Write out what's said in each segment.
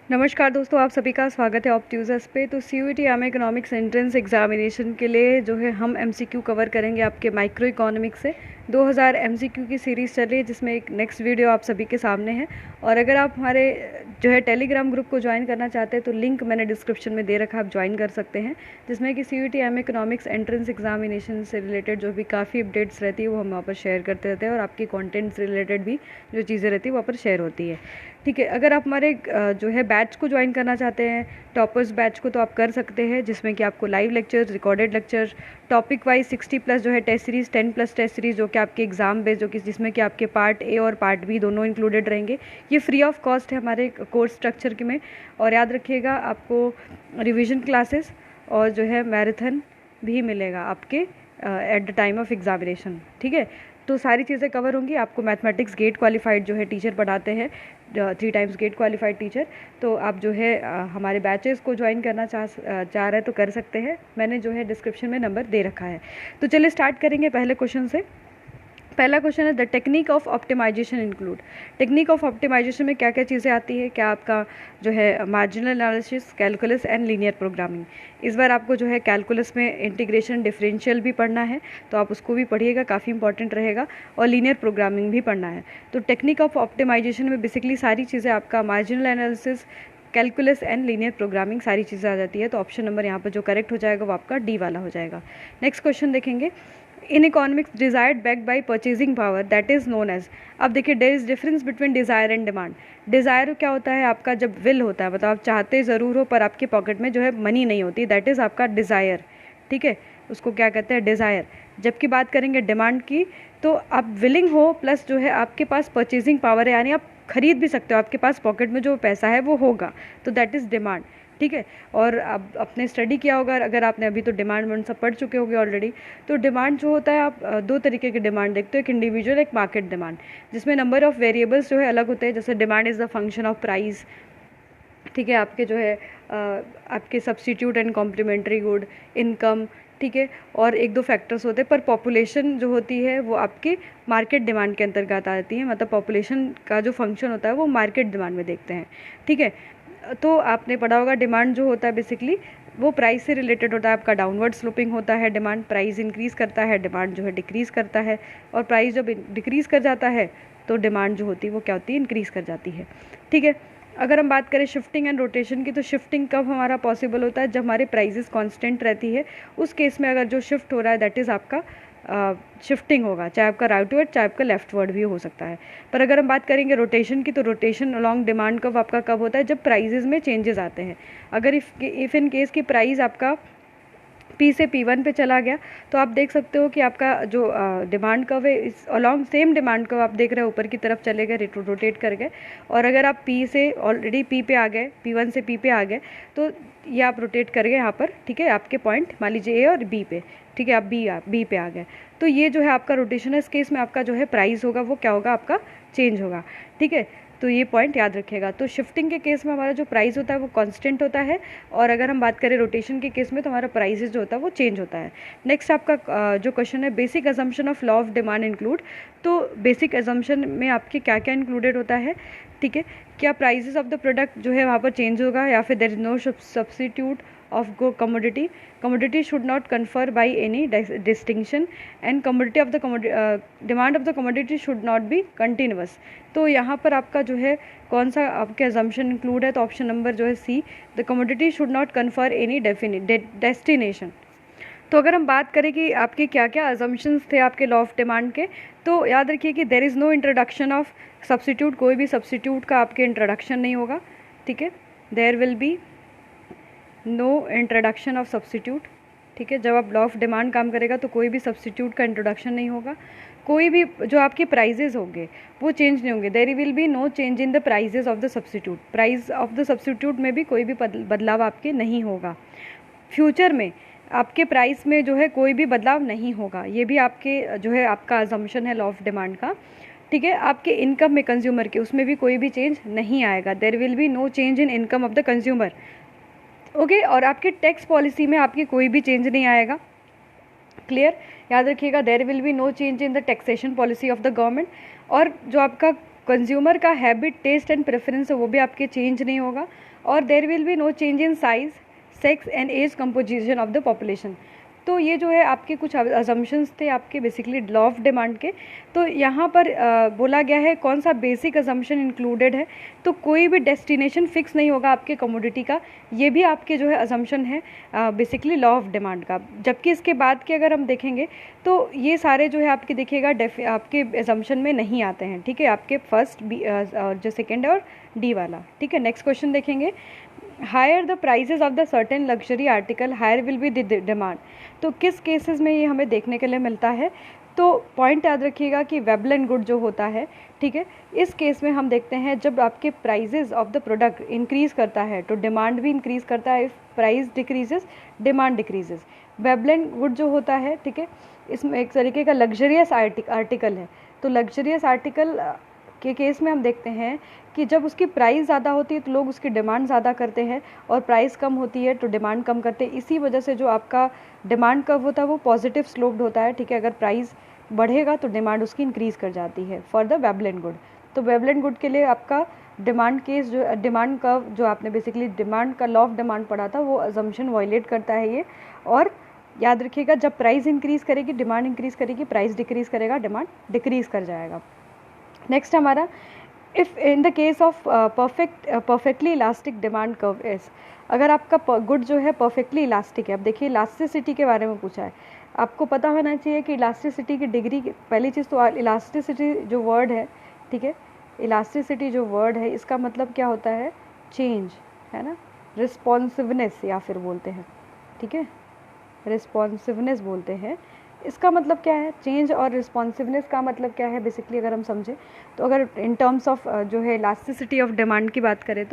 नमस्कार दोस्तों, आप सभी का स्वागत है ऑप्ट्यूजर्स पे। तो CUET M economics entrance examination के लिए जो है हम MCQ कवर करेंगे आपके माइक्रो इकोनॉमिक्स से। 2000 MCQ की सीरीज़ चल रही है जिसमें एक नेक्स्ट वीडियो आप सभी के सामने है। और अगर आप हमारे जो है टेलीग्राम ग्रुप को ज्वाइन करना चाहते हैं तो लिंक मैंने डिस्क्रिप्शन में दे रखा है, आप ज्वाइन कर सकते हैं, जिसमें कि CUET M economics entrance examination से रिलेटेड जो भी काफ़ी अपडेट्स रहती है वो हम वहाँ पर शेयर करते रहते हैं, और आपकी कॉन्टेंट से रिलेटेड भी जो चीज़ें रहती है वहाँ पर शेयर होती है। ठीक है, अगर आप हमारे जो है बैच को ज्वाइन करना चाहते हैं, टॉपर्स बैच को, तो आप कर सकते हैं, जिसमें कि आपको live lecture, recorded lecture, topic wise 60+ जो है टेस्ट सीरीज़, 10+ टेस्ट सीरीज़ जो कि आपके एग्जाम बेस्ड, जो कि जिसमें कि आपके पार्ट ए और पार्ट बी दोनों इंक्लूडेड रहेंगे। ये फ्री ऑफ कॉस्ट है हमारे कोर्स स्ट्रक्चर के में। और याद रखिएगा, आपको रिविजन क्लासेस और जो है मैराथन भी मिलेगा आपके at the time of examination. ठीक है, तो सारी चीज़ें कवर होंगी। आपको मैथमेटिक्स गेट क्वालिफाइड जो है टीचर पढ़ाते हैं, 3 टाइम्स गेट क्वालिफाइड टीचर। तो आप जो है हमारे बैचेस को ज्वाइन करना चाह रहे हैं तो कर सकते हैं, मैंने जो है डिस्क्रिप्शन में नंबर दे रखा है। तो चलिए स्टार्ट करेंगे पहले क्वेश्चन से। पहला क्वेश्चन है, the technique of optimization include. Technique of optimization में क्या क्या चीज़ें आती है? क्या आपका जो है marginal analysis, calculus and linear programming. इस बार आपको जो है कैलकुलस में इंटीग्रेशन डिफरेंशियल भी पढ़ना है, तो आप उसको भी पढ़िएगा, काफ़ी इंपॉर्टेंट रहेगा, और लीनियर प्रोग्रामिंग भी पढ़ना है। तो टेक्निक ऑफ ऑप्टिमाइजेशन में बेसिकली सारी चीज़ें, आपका marginal analysis, calculus and linear programming, सारी चीज़ें आ जाती है। तो ऑप्शन नंबर यहाँ पर जो करेक्ट हो जाएगा वो आपका डी वाला हो जाएगा। नेक्स्ट क्वेश्चन देखेंगे, in economics desired back by purchasing power that is known as. अब देखिए, there is difference between desire and demand. Desire क्या होता है? आपका जब विल होता है, मतलब आप चाहते ज़रूर हो पर आपके पॉकेट में जो है मनी नहीं होती, दैट इज़ आपका डिज़ायर। ठीक है, उसको क्या कहते हैं? डिज़ायर। जबकि बात करेंगे डिमांड की, तो आप विलिंग हो प्लस जो है आपके पास परचेजिंग पावर है, यानी आप खरीद भी सकते हो, आपके पास पॉकेट में जो पैसा है वो होगा, तो दैट इज़ डिमांड। ठीक है, और अब आपने स्टडी किया होगा, अगर आपने अभी तो डिमांड सब पढ़ चुके होंगे ऑलरेडी। तो डिमांड जो होता है, आप दो तरीके की डिमांड देखते हो, एक इंडिविजुअल, एक मार्केट डिमांड, जिसमें नंबर ऑफ वेरिएबल्स जो है अलग होते हैं। जैसे demand is the function of price. ठीक है, आपके जो है आपके substitute and complementary good, income. ठीक है, और एक दो फैक्टर्स होते हैं, पर पॉपुलेशन जो होती है वो आपके मार्केट डिमांड के अंतर्गत आती है, मतलब पॉपुलेशन का जो फंक्शन होता है वो मार्केट डिमांड में देखते हैं। ठीक है, तो आपने पढ़ा होगा, डिमांड जो होता है बेसिकली वो प्राइस से रिलेटेड होता है, आपका डाउनवर्ड स्लोपिंग होता है डिमांड, प्राइस इंक्रीज़ करता है, डिमांड जो है डिक्रीज़ करता है, और प्राइस जब डिक्रीज़ कर जाता है तो डिमांड जो होती है वो क्या होती है? इंक्रीज़ कर जाती है। ठीक है, अगर हम बात करें शिफ्टिंग एंड रोटेशन की, तो शिफ्टिंग कब हमारा पॉसिबल होता है? जब हमारे प्राइसेस कांस्टेंट रहती है, उस केस में अगर जो शिफ्ट हो रहा है दैट इज़ आपका शिफ्टिंग होगा, चाहे आपका राइटवर्ड चाहे आपका लेफ्टवर्ड भी हो सकता है। पर अगर हम बात करेंगे रोटेशन की, तो रोटेशन अलॉन्ग डिमांड कब आपका कब होता है? जब प्राइजेज में चेंजेस आते हैं। अगर इफ़ इन केस की प्राइस आपका P से P1 पे चला गया, तो आप देख सकते हो कि आपका जो डिमांड कर्व है, इस अलॉन्ग सेम डिमांड कर्व आप देख रहे हो ऊपर की तरफ चले गए, रोटेट कर गए। और अगर आप P से ऑलरेडी P पे आ गए, P1 से P पे आ गए, तो ये आप रोटेट कर गए यहाँ पर। ठीक है, आपके पॉइंट मान लीजिए A और B पे। ठीक है, आप B पे आ गए, तो ये जो है आपका रोटेशन है। इस केस में आपका जो है प्राइस होगा वो क्या होगा? आपका चेंज होगा। ठीक है, तो ये पॉइंट याद रखिएगा। तो शिफ्टिंग के केस में हमारा जो प्राइस होता है वो कांस्टेंट होता है, और अगर हम बात करें रोटेशन के केस में तो हमारा प्राइस जो होता है वो चेंज होता है। नेक्स्ट आपका जो क्वेश्चन है, basic assumption of law of demand include. तो बेसिक अजम्पशन में आपके क्या क्या इंक्लूडेड होता है? ठीक है, क्या प्राइसेस ऑफ द प्रोडक्ट जो है वहाँ पर चेंज होगा, या फिर there is no substitute of commodity should not confer by any distinction, and commodity of the demand of the commodity should not be continuous। तो यहाँ पर आपका जो है कौन सा आपके assumption include है? तो ऑप्शन नंबर जो है C, the commodity should not confer any destination। तो अगर हम बात करें कि आपके क्या क्या assumptions थे आपके लॉ ऑफ डिमांड के, तो याद रखिए कि there is no introduction of substitute, कोई भी सब्स्टिट्यूट का आपके इंट्रोडक्शन नहीं होगा। ठीक है, there will be no introduction of substitute. ठीक है, जब आप लॉ ऑफ डिमांड काम करेगा तो कोई भी सब्स्टिट्यूट का इंट्रोडक्शन नहीं होगा। कोई भी जो आपके प्राइजेज होंगे वो चेंज नहीं होंगे, there will be no change in the prices of the substitute. Price of the substitute में भी कोई भी बदलाव आपके नहीं होगा। फ्यूचर में आपके प्राइस में जो है कोई भी बदलाव नहीं होगा, ये भी आपके जो है आपका अजम्पशन है लॉ ऑफ डिमांड का। ठीक है, आपके इनकम में कंज्यूमर के, उसमें भी कोई भी चेंज नहीं आएगा, there will be no change in income of the consumer. Okay, और आपकी टैक्स पॉलिसी में आपकी कोई भी चेंज नहीं आएगा। क्लियर, याद रखिएगा, there will be no change in the taxation policy of the government. और जो आपका कंज्यूमर का हैबिट, टेस्ट एंड प्रेफरेंस है वो भी आपके चेंज नहीं होगा, और there will be no change in size, sex and age composition of the population. तो ये जो है आपके कुछ अजम्पशंस थे आपके बेसिकली लॉ ऑफ डिमांड के। तो यहाँ पर बोला गया है कौन सा बेसिक अजम्पशन इंक्लूडेड है, तो कोई भी डेस्टिनेशन फिक्स नहीं होगा आपके कमोडिटी का, ये भी आपके जो है अजम्पशन है बेसिकली लॉ ऑफ डिमांड का। जबकि इसके बाद के अगर हम देखेंगे तो ये सारे जो है आपके देखिएगा आपके अजम्पशन में नहीं आते हैं, ठीक है, आपके फर्स्ट बी जो सेकेंड है और डी वाला, ठीक है। नेक्स्ट क्वेश्चन देखेंगे, higher the prices of the certain luxury article higher will be the demand. तो किस केसेस में ये हमें देखने के लिए मिलता है, तो पॉइंट याद रखिएगा कि वेबल एंड गुड जो होता है, ठीक है, इस केस में हम देखते हैं जब आपके prices of the product increase करता है तो डिमांड भी इंक्रीज़ करता है, if price decreases demand decreases. Veblen and good जो होता है, ठीक है, इसमें एक तरीके का लग्जरियस आर्टिकल है, तो लग्जरियस आर्टिकल के केस में हम देखते हैं कि जब उसकी प्राइस ज़्यादा होती है तो लोग उसकी डिमांड ज़्यादा करते हैं, और प्राइस कम होती है तो डिमांड कम करते हैं। इसी वजह से जो आपका डिमांड कर्व होता है वो पॉजिटिव स्लोप्ड होता है, ठीक है। अगर प्राइस बढ़ेगा तो डिमांड उसकी इंक्रीज़ कर जाती है for the Webel and good. तो वेबल एंड गुड के लिए आपका डिमांड केस जो डिमांड कर्व जो आपने बेसिकली डिमांड का लॉ ऑफ डिमांड पढ़ा था वो अजम्पशन वायलेट करता है ये। और याद रखिएगा जब प्राइस इंक्रीज़ करेगी डिमांड इंक्रीज़ करेगी, प्राइस डिक्रीज़ करेगा डिमांड डिक्रीज़ कर जाएगा। नेक्स्ट हमारा, if in the case of perfectly elastic demand curve is, अगर आपका गुड जो है परफेक्टली इलास्टिक है। अब देखिए इलास्टिसिटी के बारे में पूछा है, आपको पता होना चाहिए कि इलास्टिसिटी की डिग्री, पहली चीज़ तो इलास्टिसिटी जो वर्ड है, ठीक है, इलास्टिसिटी जो वर्ड है इसका मतलब क्या होता है, चेंज, है ना, रिस्पॉन्सिवनेस या फिर बोलते हैं, ठीक है, रिस्पॉन्सिवनेस बोलते हैं। इसका मतलब क्या है, चेंज और रिस्पॉन्सिवनेस का मतलब क्या है बेसिकली अगर हम समझें तो, अगर इन टर्म्स ऑफ जो है इलास्टिसिटी ऑफ डिमांड की बात करें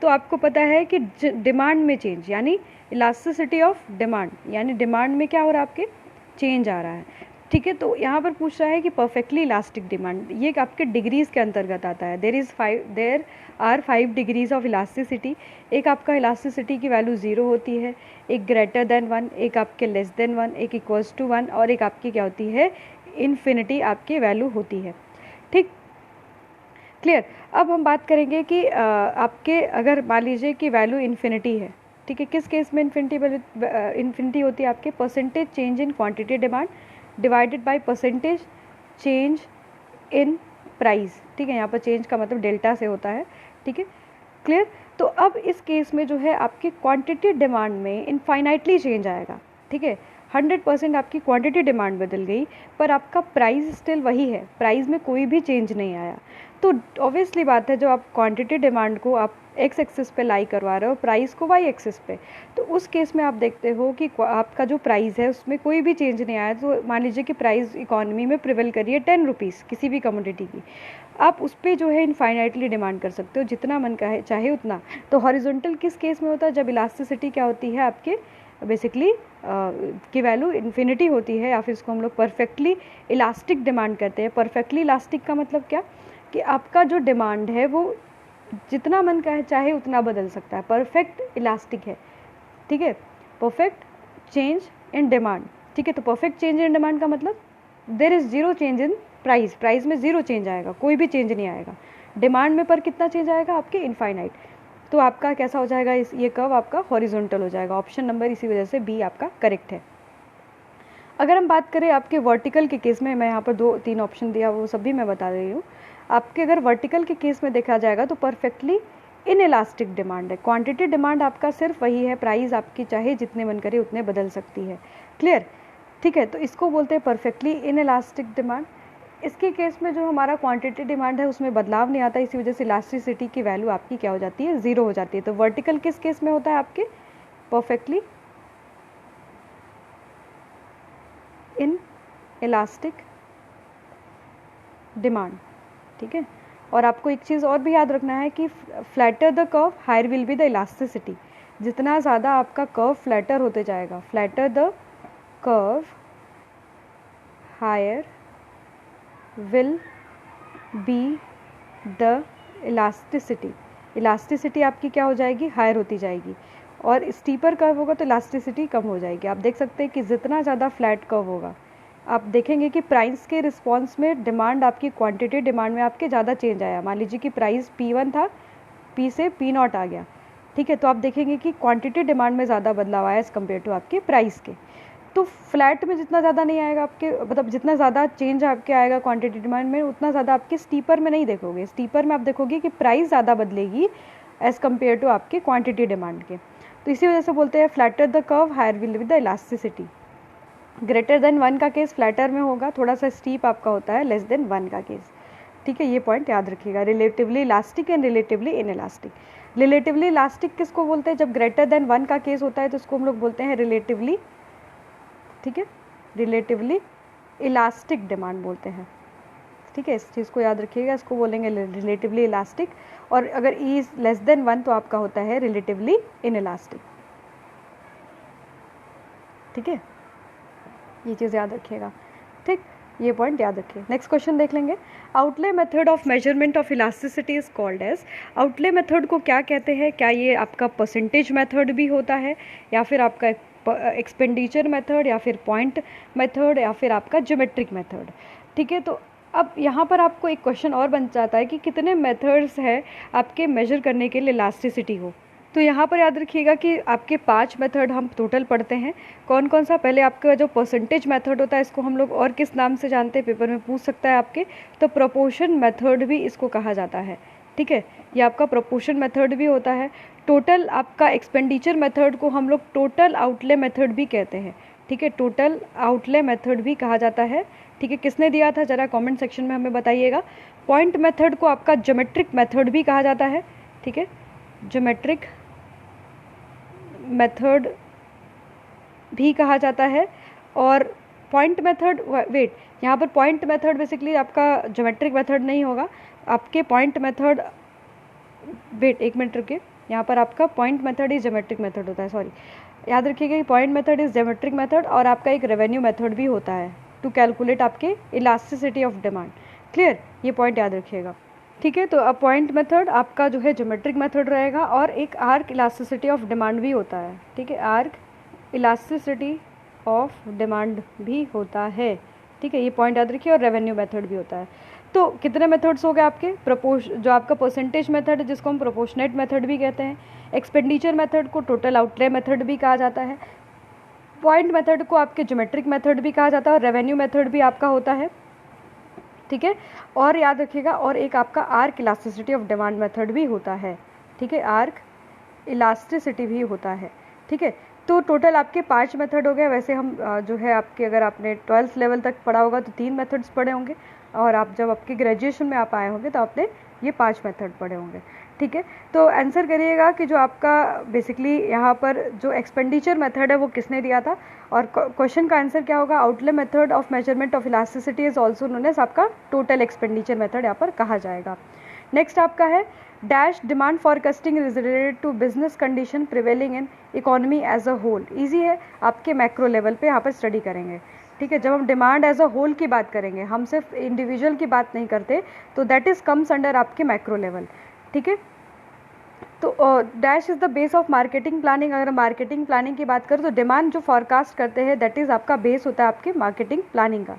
तो आपको पता है कि डिमांड में चेंज यानी इलास्टिसिटी ऑफ डिमांड, यानी डिमांड में क्या हो रहा है आपके, चेंज आ रहा है, ठीक है। तो यहाँ पर पूछ रहा है कि परफेक्टली इलास्टिक डिमांड, ये आपके डिग्रीज़ के अंतर्गत आता है। There are 5 degrees of elasticity. एक आपका इलास्टिसिटी की वैल्यू 0 होती है, एक ग्रेटर देन 1, एक आपके लेस देन 1, एक इक्वल्स टू 1, और एक आपकी क्या होती है, इन्फिनिटी आपकी वैल्यू होती है, ठीक, क्लियर। अब हम बात करेंगे कि आपके अगर मान लीजिए कि वैल्यू इन्फिनिटी है, ठीक है, किस केस में इन्फिनिटी होती है आपके, percentage change in quantity demand divided by percentage change in price, ठीक है, यहाँ पर चेंज का मतलब डेल्टा से होता है, ठीक है, क्लियर। तो अब इस केस में जो है आपकी क्वांटिटी डिमांड में इनफाइनाइटली चेंज आएगा, ठीक है, 100% आपकी क्वांटिटी डिमांड बदल गई पर आपका प्राइस स्टिल वही है, प्राइस में कोई भी चेंज नहीं आया। तो ऑब्वियसली बात है, जो आप क्वांटिटी डिमांड को आप एक्स एक्सिस पे लाई करवा रहे हो, प्राइस को वाई एक्सिस पे, तो उस केस में आप देखते हो कि आपका जो प्राइस है उसमें कोई भी चेंज नहीं आया। तो मान लीजिए कि प्राइस इकोनॉमी में प्रिवेल करिए 10 रुपीज़ किसी भी कमोडिटी की, आप उस पर जो है इनफाइनाइटली डिमांड कर सकते हो, जितना मन का है चाहे उतना। तो हॉरिजॉन्टल किस केस में होता है, जब इलास्टिसिटी क्या होती है आपके बेसिकली की वैल्यू इन्फिनिटी होती है, या फिर इसको हम लोग परफेक्टली इलास्टिक डिमांड करते हैं। परफेक्टली इलास्टिक का मतलब क्या, कि आपका जो डिमांड है वो जितना मन का है चाहे उतना बदल सकता है, परफेक्ट इलास्टिक है, ठीक है, परफेक्ट चेंज इन डिमांड, ठीक है। तो परफेक्ट चेंज इन डिमांड का मतलब there is 0 change in price, price में 0 चेंज आएगा, कोई भी चेंज नहीं आएगा। डिमांड में पर कितना चेंज आएगा आपके, इनफाइनाइट। तो आपका कैसा हो जाएगा, ये कर्व आपका हॉरिजॉन्टल हो जाएगा। ऑप्शन नंबर इसी वजह से बी आपका करेक्ट है। अगर हम बात करें आपके वर्टिकल के केस में, मैं यहाँ पर 2-3 ऑप्शन दिया वो सब भी मैं बता रही हूँ। आपके अगर वर्टिकल के केस में देखा जाएगा तो परफेक्टली इन इलास्टिक डिमांड है, क्वांटिटी डिमांड आपका सिर्फ वही है, प्राइस आपकी चाहे जितने मन करे उतने बदल सकती है, क्लियर, ठीक है। तो इसको बोलते हैं परफेक्टली इन इलास्टिक डिमांड। इसके केस में जो हमारा क्वांटिटी डिमांड है उसमें बदलाव नहीं आता, इसी वजह से इलास्टिसिटी की वैल्यू आपकी क्या हो जाती है, 0 हो जाती है। तो वर्टिकल किस केस में होता है आपके, परफेक्टली इन इलास्टिक डिमांड, ठीक है। और आपको एक चीज़ और भी याद रखना है कि flatter the curve higher will be the elasticity. जितना ज़्यादा आपका कर्व फ्लैटर होते जाएगा, flatter the curve higher will be the elasticity. Elasticity आपकी क्या हो जाएगी, हायर होती जाएगी। और स्टीपर कर्व होगा तो इलास्टिसिटी कम हो जाएगी। आप देख सकते हैं कि जितना ज़्यादा फ्लैट कर्व होगा, आप देखेंगे कि प्राइस के रिस्पॉन्स में डिमांड आपकी क्वांटिटी डिमांड में आपके ज़्यादा चेंज आया। मान लीजिए कि प्राइस P1 था, P से P0 आ गया, ठीक है, तो आप देखेंगे कि क्वांटिटी डिमांड में ज़्यादा बदलाव आया एज़ कम्पेयर टू आपके प्राइस के। तो फ्लैट में जितना ज़्यादा नहीं आएगा आपके, मतलब जितना ज़्यादा चेंज आपके आएगा क्वांटिटी डिमांड में, उतना ज़्यादा आपके स्टीपर में नहीं देखोगे। स्टीपर में आप देखोगे कि प्राइस ज़्यादा बदलेगी एज़ कम्पेयर टू आपके क्वांटिटी डिमांड के। तो इसी वजह से बोलते हैं flatter the curve higher will with the elasticity. Greater than 1 का केस फ्लैटर में होगा, थोड़ा सा स्टीप आपका होता है लेस देन 1 का केस, ठीक है, ये पॉइंट याद रखिएगा। Relatively elastic and relatively inelastic. Relatively elastic किसको बोलते हैं? जब ग्रेटर देन 1 का केस होता है तो उसको हम लोग बोलते हैं रिलेटिवली, ठीक है, रिलेटिवली इलास्टिक डिमांड बोलते हैं, ठीक है, इस चीज़ को याद रखिएगा, इसको बोलेंगे रिलेटिवली इलास्टिक। और अगर ई इज लेस देन 1 तो आपका होता है रिलेटिवली इनइलास्टिक, ठीक है, ये चीज़ याद रखिएगा, ठीक, ये पॉइंट याद रखिए। नेक्स्ट क्वेश्चन देख लेंगे। Outlay method of measurement of elasticity is called as. Outlay method को क्या कहते हैं? क्या ये आपका परसेंटेज मेथड भी होता है, या फिर आपका एक्सपेंडिचर मेथड, या फिर पॉइंट मेथड, या फिर आपका ज्योमेट्रिक मेथड, ठीक है। तो अब यहाँ पर आपको एक क्वेश्चन और बन जाता है कि कितने मेथड्स है आपके मेजर करने के लिए इलास्टिसिटी को। तो यहाँ पर याद रखिएगा कि आपके 5 मेथड हम टोटल पढ़ते हैं। कौन कौन सा? पहले आपका जो परसेंटेज मेथड होता है, इसको हम लोग और किस नाम से जानते हैं, पेपर में पूछ सकता है आपके, तो प्रोपोर्शन मेथड भी इसको कहा जाता है, ठीक है, ये आपका प्रोपोर्शन मेथड भी होता है। टोटल आपका एक्सपेंडिचर मेथड को हम लोग टोटल आउटले मेथड भी कहते हैं, ठीक है, टोटल आउटले मेथड भी कहा जाता है, ठीक है। किसने दिया था ज़रा कमेंट सेक्शन में हमें बताइएगा। पॉइंट मेथड को आपका ज्योमेट्रिक मेथड भी कहा जाता है, ठीक है, ज्योमेट्रिक मेथड भी कहा जाता है। और पॉइंट मेथड, वेट, यहाँ पर पॉइंट मेथड बेसिकली आपका ज्योमेट्रिक मेथड नहीं होगा, आपके पॉइंट मेथड, वेट एक मिनट रुकिए, यहाँ पर आपका पॉइंट मेथड ही ज्योमेट्रिक मेथड होता है, सॉरी, याद रखिएगा कि point method is geometric method, और आपका एक रेवेन्यू मेथड भी होता है टू कैलकुलेट आपके इलास्टिसिटी ऑफ डिमांड। क्लियर, ये पॉइंट याद रखिएगा, ठीक है। तो अब पॉइंट मेथड आपका जो है ज्योमेट्रिक मेथड रहेगा, और एक आर्क इलास्टिसिटी ऑफ डिमांड भी होता है, ठीक है, आर्क इलास्टिसिटी ऑफ डिमांड भी होता है, ठीक है, ये पॉइंट याद रखिए। और रेवेन्यू मेथड भी होता है। तो कितने मेथड्स हो गए आपके? जो आपका परसेंटेज मेथड है जिसको हम प्रोपोर्शनेट मेथड भी कहते हैं, एक्सपेंडिचर मेथड को टोटल आउटले मेथड भी कहा जाता है, पॉइंट मेथड को आपके ज्योमेट्रिक मेथड भी कहा जाता है, और रेवेन्यू मेथड भी आपका होता है, ठीक है। और याद रखिएगा, और एक आपका arc elasticity of demand method भी होता है, ठीक है, आर्क इलास्टिसिटी भी होता है, ठीक है। तो टोटल आपके 5 मेथड हो गए। वैसे हम जो है आपके, अगर आपने 12th लेवल तक पढ़ा होगा तो 3 मेथड्स पढ़े होंगे, और आप जब आपके ग्रेजुएशन में आप आए होंगे तो आपने ये 5 मेथड पढ़े होंगे, ठीक है। तो आंसर करिएगा कि जो आपका बेसिकली यहाँ पर जो एक्सपेंडिचर मेथड है वो किसने दिया था, और क्वेश्चन का आंसर क्या होगा? Outlay method of measurement of elasticity is also known as आपका टोटल एक्सपेंडिचर मेथड यहाँ पर कहा जाएगा। नेक्स्ट आपका है dash demand forecasting is related to business condition prevailing in economy as a whole. Easy है, आपके मैक्रो लेवल पे यहाँ पर स्टडी करेंगे, ठीक है। जब हम डिमांड एज अ होल की बात करेंगे, हम सिर्फ इंडिविजुअल की बात नहीं करते, तो दैट इज कम्स अंडर आपके मैक्रो लेवल, ठीक है। तो dash is the base of marketing planning. अगर मार्केटिंग प्लानिंग की बात करें तो डिमांड जो फॉरकास्ट करते हैं दैट इज़ आपका बेस होता है आपके मार्केटिंग प्लानिंग का,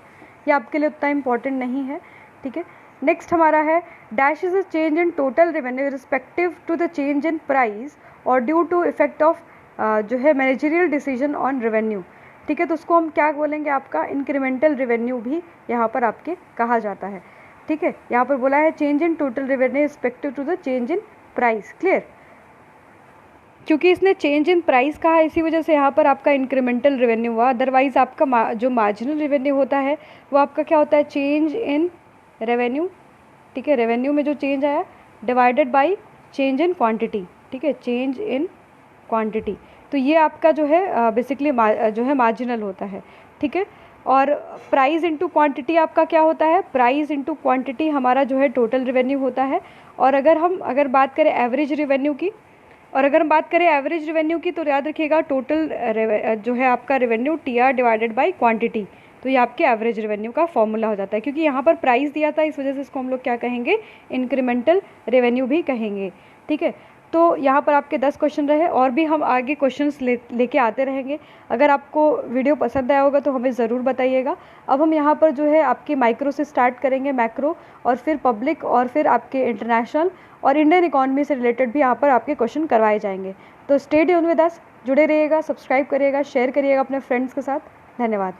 ये आपके लिए उतना इंपॉर्टेंट नहीं है, ठीक है। नेक्स्ट हमारा है dash is a change in total revenue respective to the change in price और ड्यू टू इफेक्ट ऑफ जो है मैनेजरियल डिसीजन ऑन रेवेन्यू, ठीक है। तो उसको हम क्या बोलेंगे? आपका इंक्रीमेंटल रेवेन्यू भी यहाँ पर आपके कहा जाता है, ठीक है। यहाँ पर बोला है change in total revenue respective to the change in price. Clear, क्योंकि इसने चेंज इन प्राइस कहा, इसी वजह से यहाँ पर आपका इंक्रीमेंटल रेवेन्यू हुआ। अदरवाइज आपका जो मार्जिनल रेवेन्यू होता है वो आपका क्या होता है? चेंज इन रेवेन्यू, ठीक है, रेवेन्यू में जो चेंज आया divided by change in quantity, ठीक है, चेंज इन क्वांटिटी। तो ये आपका जो है बेसिकली जो है मार्जिनल होता है, ठीक है। और प्राइस इंटू क्वांटिटी आपका क्या होता है? प्राइस इंटू क्वांटिटी हमारा जो है टोटल रेवेन्यू होता है। और अगर बात करें एवरेज रेवेन्यू की, और अगर हम बात करें एवरेज रेवेन्यू की, तो याद रखिएगा टोटल जो है आपका revenue TR divided by quantity, तो ये आपके एवरेज रेवेन्यू का फॉर्मूला हो जाता है। क्योंकि यहाँ पर प्राइस दिया था, इस वजह से इसको हम लोग क्या कहेंगे? इंक्रीमेंटल रेवेन्यू भी कहेंगे, ठीक है। तो यहाँ पर आपके 10 क्वेश्चन रहे, और भी हम आगे क्वेश्चंस लेके आते रहेंगे। अगर आपको वीडियो पसंद आया होगा तो हमें ज़रूर बताइएगा। अब हम यहाँ पर जो है आपके माइक्रो से स्टार्ट करेंगे, मैक्रो, और फिर पब्लिक, और फिर आपके इंटरनेशनल और इंडियन इकॉनमी से रिलेटेड भी यहाँ पर आपके क्वेश्चन करवाए जाएंगे। तो स्टे ट्यून विद अस, जुड़े रहिएगा, सब्सक्राइब करिएगा, शेयर करिएगा अपने फ्रेंड्स के साथ। धन्यवाद।